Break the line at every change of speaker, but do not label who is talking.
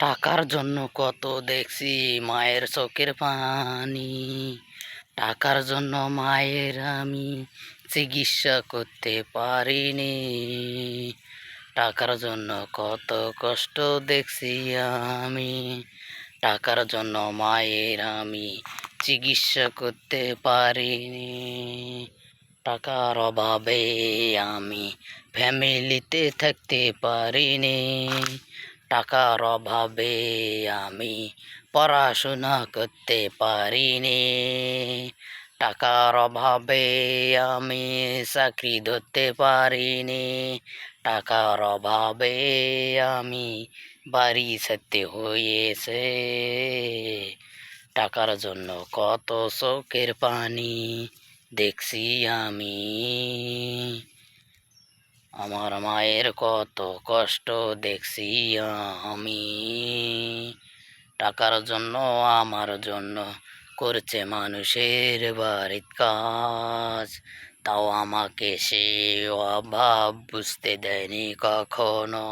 টাকার জন্য কত দেখছি মায়ের চোখের পানি। টাকার জন্য মায়ের আমি চিকিৎসা করতে পারিনি। টাকার জন্য কত কষ্ট দেখছি আমি। টাকার জন্য মায়ের আমি চিকিৎসা করতে পারিনি। টাকার অভাবে আমি ফ্যামিলিতে থাকতে পারিনি। টাকার অভাবে আমি পড়াশোনা করতে পারিনি। টাকার অভাবে আমি চাকরি ধরতে পারিনি। টাকার অভাবে আমি বাড়ি ছাড়তে হয়েছে। টাকার জন্য কত চোখের পানি দেখছি আমি। আমার মায়ের কত কষ্ট দেখছি আমি। টাকার জন্য আমার জন্য করছে মানুষের বাড়ির কাজ, তাও আমাকে সে অভাব বুঝতে দেয়নি কখনো।